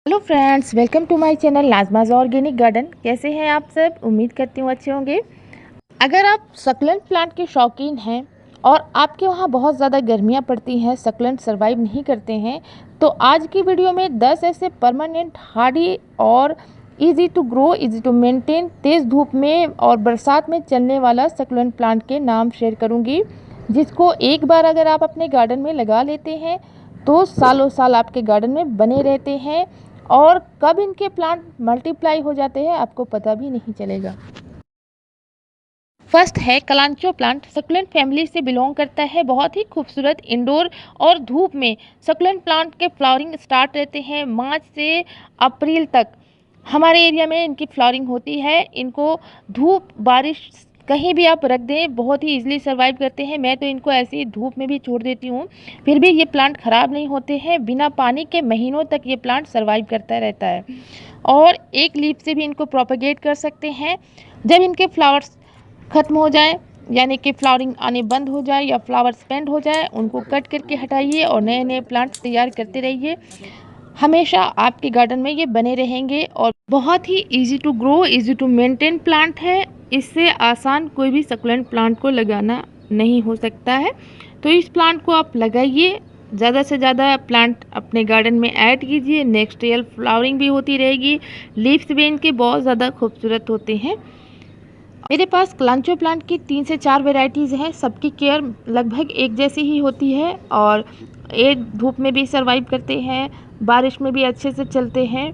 Hello friends, welcome to my channel नाज़माज़ organic garden. कैसे हैं आप सब? उम्मीद करती हूँ अच्छे होंगे। अगर आप सक्लेंट प्लांट के शौकीन हैं और आपके वहाँ बहुत ज़्यादा गर्मियाँ पड़ती हैं, सक्लेंट सर्वाइव नहीं करते हैं, तो आज की वीडियो में 10 ऐसे परमानेंट हार्डी और easy to grow, easy to maintain, तेज़ धूप में और बरसात में चलने वाला सक्लेंट प्लांट के नाम शेयर करूँगी, जिसको एक बार अगर आप अपने गार्डन में लगा लेते हैं तो सालों साल आपके गार्डन में बने रहते हैं और कब इनके प्लांट मल्टीप्लाई हो जाते हैं आपको पता भी नहीं चलेगा। फर्स्ट है कलांचो प्लांट। सक्लेंट फैमिली से बिलोंग करता है। बहुत ही खूबसूरत इंडोर और धूप में सक्लेंट प्लांट के फ्लावरिंग स्टार्ट रहते हैं मार्च से अप्रैल तक। हमारे एरिया में इनकी फ्लावरिंग होती है। इनको धूप बारिश कहीं भी आप रख दें बहुत ही इजीली सर्वाइव करते हैं। मैं तो इनको ऐसे ही धूप में भी छोड़ देती हूँ, फिर भी ये प्लांट ख़राब नहीं होते हैं। बिना पानी के महीनों तक ये प्लांट सर्वाइव करता रहता है और एक लीफ से भी इनको प्रोपेगेट कर सकते हैं। जब इनके फ्लावर्स ख़त्म हो जाए, यानी कि फ्लावरिंग आने बंद हो जाए या फ्लावर स्पेंड हो जाए, उनको कट करके हटाइए और नए नए प्लांट तैयार करते रहिए। हमेशा आपके गार्डन में ये बने रहेंगे और बहुत ही easy to grow, easy to maintain plant है। इससे आसान कोई भी सक्लेंट प्लांट को लगाना नहीं हो सकता है। तो इस प्लांट को आप लगाइए, ज़्यादा से ज़्यादा प्लांट अपने गार्डन में ऐड कीजिए। नेक्स्ट ईयर फ्लावरिंग भी होती रहेगी। लीव्स भी इनके बहुत ज़्यादा खूबसूरत होते हैं। मेरे पास कलांचो प्लांट की 3 से 4 वेराइटीज़ हैं। सबकी केयर लगभग एक जैसी ही होती है और ये धूप में भी सर्वाइव करते हैं, बारिश में भी अच्छे से चलते हैं।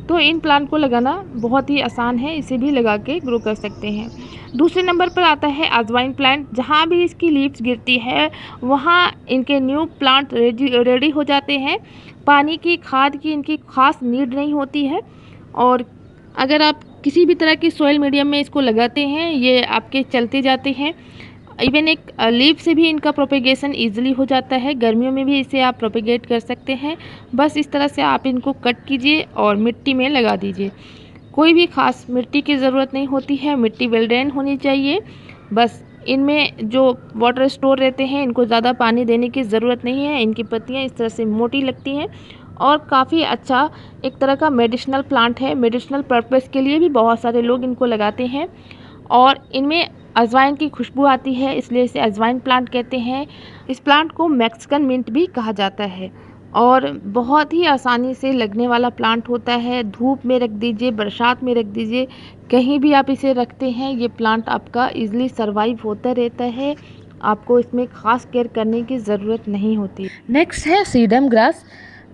तो इन प्लांट को लगाना बहुत ही आसान है, इसे भी लगा के ग्रो कर सकते हैं। दूसरे नंबर पर आता है अजवाइन प्लांट। जहाँ भी इसकी लीव्स गिरती है वहाँ इनके न्यू प्लांट रेडी हो जाते हैं। पानी की, खाद की इनकी खास नीड नहीं होती है और अगर आप किसी भी तरह की सॉइल मीडियम में इसको लगाते हैं ये आपके चलते जाते हैं। इवन एक लीफ से भी इनका प्रोपेगेशन ईजिली हो जाता है। गर्मियों में भी इसे आप प्रोपेगेट कर सकते हैं। बस इस तरह से आप इनको कट कीजिए और मिट्टी में लगा दीजिए। कोई भी खास मिट्टी की ज़रूरत नहीं होती है, मिट्टी वेल ड्रेन होनी चाहिए। बस इनमें जो वाटर स्टोर रहते हैं इनको ज़्यादा पानी देने की ज़रूरत नहीं है। इनकी पत्तियाँ इस तरह से मोटी लगती हैं और काफ़ी अच्छा एक तरह का मेडिसिनल प्लांट है। मेडिसिनल पर्पस के लिए भी बहुत सारे लोग इनको लगाते हैं और इनमें अजवाइन की खुशबू आती है, इसलिए इसे अजवाइन प्लांट कहते हैं। इस प्लांट को मैक्सिकन मिंट भी कहा जाता है और बहुत ही आसानी से लगने वाला प्लांट होता है। धूप में रख दीजिए, बरसात में रख दीजिए, कहीं भी आप इसे रखते हैं ये प्लांट आपका ईजिली सर्वाइव होता रहता है। आपको इसमें खास केयर करने की ज़रूरत नहीं होती। नेक्स्ट है सीडम ग्रास।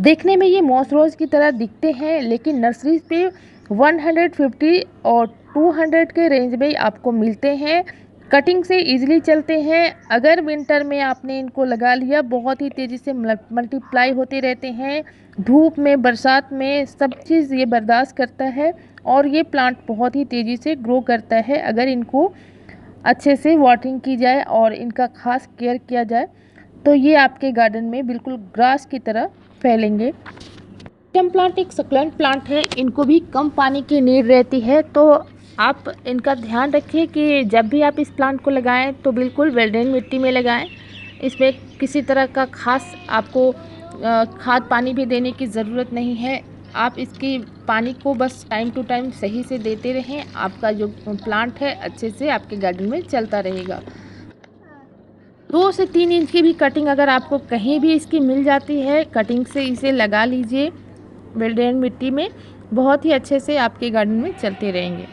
देखने में ये मॉस रोज़ की तरह दिखते हैं लेकिन नर्सरी पे 150 और 200 के रेंज में आपको मिलते हैं। कटिंग से इजीली चलते हैं। अगर विंटर में आपने इनको लगा लिया बहुत ही तेज़ी से मल्टीप्लाई होते रहते हैं। धूप में, बरसात में सब चीज़ ये बर्दाश्त करता है और ये प्लांट बहुत ही तेज़ी से ग्रो करता है अगर इनको अच्छे से वाटरिंग की जाए और इनका खास केयर किया जाए तो ये आपके गार्डन में बिल्कुल ग्रास की तरह फैलेंगे। स्टेम प्लांट एक सक्लेंट प्लांट है। इनको भी कम पानी की नीड रहती है, तो आप इनका ध्यान रखिए कि जब भी आप इस प्लांट को लगाएं तो बिल्कुल वेल ड्रेन मिट्टी में लगाएं। इसमें किसी तरह का खास आपको खाद पानी भी देने की ज़रूरत नहीं है। आप इसकी पानी को बस टाइम टू टाइम सही से देते रहें। आपका जो प्लांट है अच्छे से आपके गार्डन में चलता रहेगा। 2 से 3 इंच की भी कटिंग अगर आपको कहीं भी इसकी मिल जाती है, कटिंग से इसे लगा लीजिए वेल ड्रेन मिट्टी में। बहुत ही अच्छे से आपके गार्डन में चलते रहेंगे।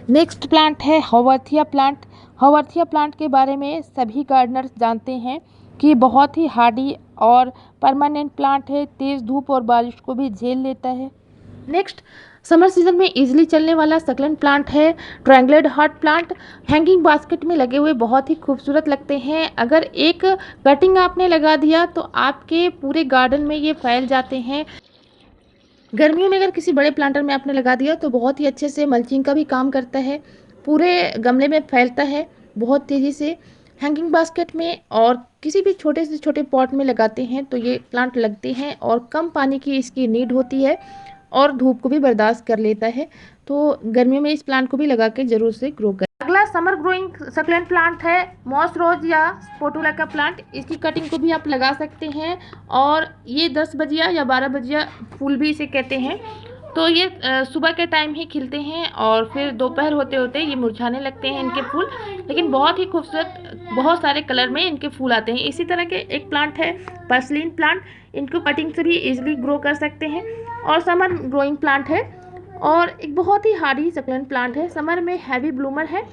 नेक्स्ट प्लांट है हॉवर्थिया प्लांट। हॉवर्थिया प्लांट के बारे में सभी गार्डनर्स जानते हैं कि बहुत ही हार्डी और परमानेंट प्लांट है। तेज़ धूप और बारिश को भी झेल लेता है। नेक्स्ट समर सीजन में इजीली चलने वाला सक्लेंट प्लांट है triangular heart plant. Hanging basket में लगे हुए बहुत ही खूबसूरत लगते हैं। अगर एक कटिंग आपने लगा दिया तो आपके पूरे गार्डन में ये फैल जाते हैं। गर्मियों में अगर किसी बड़े प्लांटर में आपने लगा दिया तो बहुत ही अच्छे से मल्चिंग का भी काम करता है। पूरे गमले में फैलता है बहुत तेज़ी से। हैंगिंग बास्केट में और किसी भी छोटे से छोटे पॉट में लगाते हैं तो ये प्लांट लगते हैं और कम पानी की इसकी नीड होती है और धूप को भी बर्दाश्त कर लेता है। तो गर्मियों में इस प्लांट को भी लगा के ज़रूर से ग्रो कर। अगला समर ग्रोइंग सक्लेंट प्लांट है मॉस रोज या पोटुला का प्लांट। इसकी कटिंग को भी आप लगा सकते हैं और ये 10 बजिया या 12 बजिया फूल भी इसे कहते हैं। तो ये सुबह के टाइम ही खिलते हैं और फिर दोपहर होते होते ये मुरझाने लगते हैं इनके फूल, लेकिन बहुत ही खूबसूरत बहुत सारे कलर में इनके फूल आते हैं। इसी तरह के एक प्लांट है पर्सलिन प्लांट, इनको कटिंग से भी इजीली ग्रो कर सकते हैं और समर ग्रोइंग प्लांट है और एक बहुत ही हार्डी सक्लेंट प्लांट है। समर में हैवी ब्लूमर है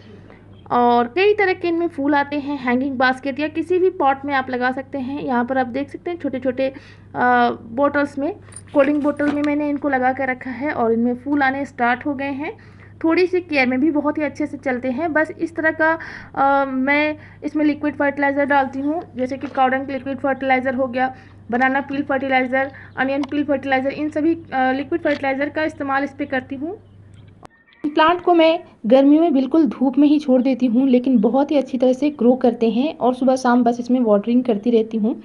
और कई तरह के इनमें फूल आते हैं। हैंगिंग बास्केट या किसी भी पॉट में आप लगा सकते हैं। यहाँ पर आप देख सकते हैं छोटे छोटे बोटल्स में, कोल्ड बोतल में मैंने इनको लगा कर रखा है और इनमें फूल आने स्टार्ट हो गए हैं। थोड़ी सी केयर में भी बहुत ही अच्छे से चलते हैं। बस इस तरह का मैं इसमें लिक्विड फर्टिलाइज़र डालती हूँ, जैसे कि काउडंग लिक्विड फर्टिलाइज़र हो गया, banana peel fertiliser, onion peel fertiliser, इन सभी लिक्विड फर्टिलाइज़र का इस्तेमाल इस पर करती हूँ। प्लांट को मैं गर्मियों में बिल्कुल धूप में ही छोड़ देती हूँ, लेकिन बहुत ही अच्छी तरह से ग्रो करते हैं और सुबह शाम बस इसमें वाटरिंग करती रहती हूँ।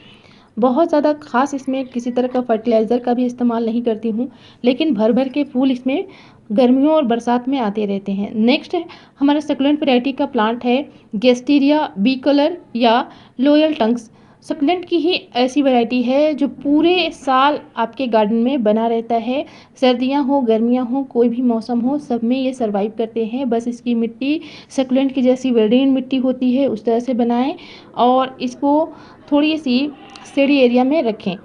बहुत ज़्यादा खास इसमें किसी तरह का फर्टिलाइज़र का भी इस्तेमाल नहीं करती हूँ, लेकिन भर भर के फूल इसमें गर्मियों और बरसात में आते रहते हैं। नेक्स्ट है हमारा सक्लेंट वैरायटी का प्लांट है गेस्टीरिया बी कलर या लॉयल टंग्स। सक्लेंट की ही ऐसी वैरायटी है जो पूरे साल आपके गार्डन में बना रहता है। सर्दियां हो गर्मियां हो कोई भी मौसम हो, सब में ये सर्वाइव करते हैं। बस इसकी मिट्टी सक्लेंट की जैसी वेल्डेन मिट्टी होती है उस तरह से बनाएं और इसको थोड़ी सी शेडी एरिया में रखें।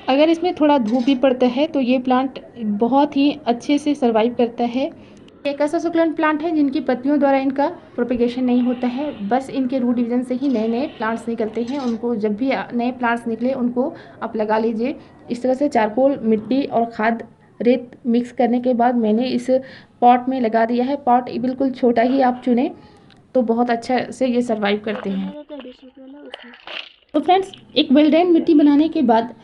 अगर इसमें थोड़ा धूप भी पड़ता है तो ये प्लांट बहुत ही अच्छे से सर्वाइव करता है। एक ऐसा सक्लेंट प्लांट है जिनकी पत्तियों द्वारा इनका प्रोपेगेशन नहीं होता है, बस इनके रूट डिवीजन से ही नए नए प्लांट्स निकलते हैं। उनको जब भी नए प्लांट्स निकले उनको आप लगा लीजिए। इस तरह से चारकोल मिट्टी और खाद रेत मिक्स करने के बाद मैंने इस पॉट में लगा दिया है। पॉट बिल्कुल छोटा ही आप चुनें तो बहुत अच्छा से ये सर्वाइव करते हैं। तो फ्रेंड्स, एक वेल्डेन मिट्टी बनाने के बाद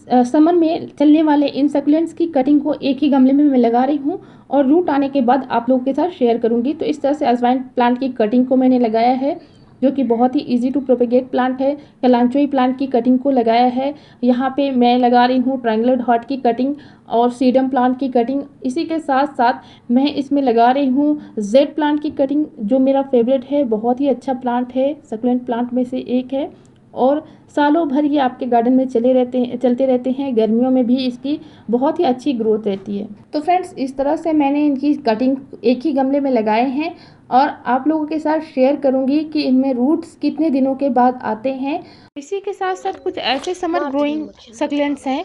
समर में चलने वाले इन सक्लेंट्स की कटिंग को एक ही गमले में मैं लगा रही हूँ और रूट आने के बाद आप लोगों के साथ शेयर करूँगी। तो इस तरह से अजवाइन प्लांट की कटिंग को मैंने लगाया है, जो कि बहुत ही इजी टू प्रोपेगेट प्लांट है। कलांचोई प्लांट की कटिंग को लगाया है। यहाँ पे मैं लगा रही हूँ ट्रायंगुलर हार्ट की कटिंग और सीडम प्लांट की कटिंग। इसी के साथ साथ मैं इसमें लगा रही हूँ जेड प्लांट की कटिंग, जो मेरा फेवरेट है। बहुत ही अच्छा प्लांट है, सक्लेंट प्लांट में से एक है और सालों भर ये आपके गार्डन में चलते रहते हैं। गर्मियों में भी इसकी बहुत ही अच्छी ग्रोथ रहती है। तो फ्रेंड्स, इस तरह से मैंने इनकी कटिंग एक ही गमले में लगाए हैं और आप लोगों के साथ शेयर करूंगी कि इनमें रूट्स कितने दिनों के बाद आते हैं। इसी के साथ साथ कुछ ऐसे समर ग्रोइंग सक्लेंट्स हैं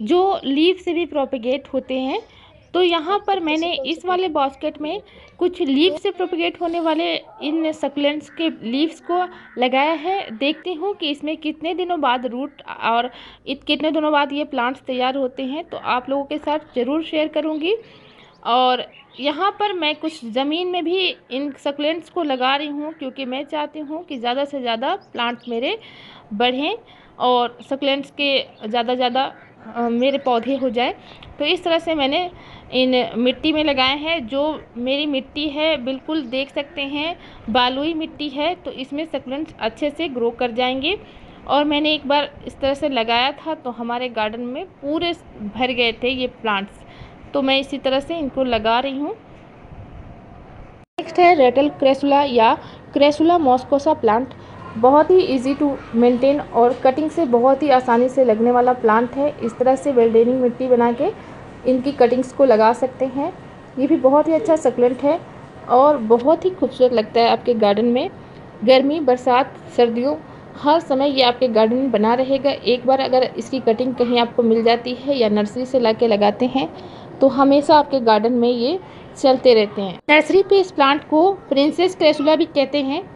जो लीफ से भी प्रोपेगेट होते हैं। तो यहाँ पर मैंने इस वाले बास्केट में कुछ लीफ से प्रोपेगेट होने वाले इन सक्लेंट्स के लीव्स को लगाया है। देखती हूँ कि इसमें कितने दिनों बाद रूट और कितने दिनों बाद ये प्लांट्स तैयार होते हैं, तो आप लोगों के साथ ज़रूर शेयर करूँगी। और यहाँ पर मैं कुछ ज़मीन में भी इन सक्लेंट्स को लगा रही हूँ, क्योंकि मैं चाहती हूँ कि ज़्यादा से ज़्यादा प्लांट्स मेरे बढ़ें और सक्लेंट्स के ज़्यादा मेरे पौधे हो जाए। तो इस तरह से मैंने इन मिट्टी में लगाए हैं। जो मेरी मिट्टी है बिल्कुल देख सकते हैं बालुई मिट्टी है, तो इसमें सक्लेंट्स अच्छे से ग्रो कर जाएंगे। और मैंने एक बार इस तरह से लगाया था तो हमारे गार्डन में पूरे भर गए थे ये प्लांट्स। तो मैं इसी तरह से इनको लगा रही हूँ। नेक्स्ट है रेटल क्रेसुला या क्रेसुला मॉस्कोसा प्लांट। बहुत ही इजी टू मेंटेन और कटिंग से बहुत ही आसानी से लगने वाला प्लांट है। इस तरह से वेल्डेनिंग मिट्टी बना के इनकी कटिंग्स को लगा सकते हैं। ये भी बहुत ही अच्छा सक्लेंट है और बहुत ही खूबसूरत लगता है आपके गार्डन में। गर्मी बरसात सर्दियों हर समय ये आपके गार्डन में बना रहेगा। एक बार अगर इसकी कटिंग कहीं आपको मिल जाती है या नर्सरी से ला के लगाते हैं तो हमेशा आपके गार्डन में ये चलते रहते हैं। नर्सरी पे इस प्लांट को प्रिंसेस क्रेसुला भी कहते हैं।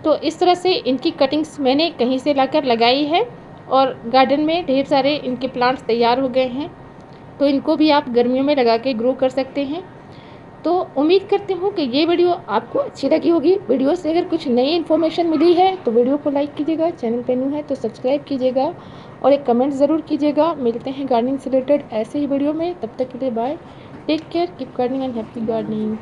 तो इस तरह से इनकी कटिंग्स मैंने कहीं से लाकर लगाई है और गार्डन में ढेर सारे इनके प्लांट्स तैयार हो गए हैं। तो इनको भी आप गर्मियों में लगा के ग्रो कर सकते हैं। तो उम्मीद करती हूँ कि ये वीडियो आपको अच्छी लगी होगी। वीडियो से अगर कुछ नई इन्फॉर्मेशन मिली है तो वीडियो को लाइक कीजिएगा, चैनल पे न्यू है तो सब्सक्राइब कीजिएगा और एक कमेंट ज़रूर कीजिएगा। मिलते हैं गार्डनिंग से रिलेटेड ऐसे ही वीडियो में, तब तक के लिए bye, take care, keep gardening and happy gardening.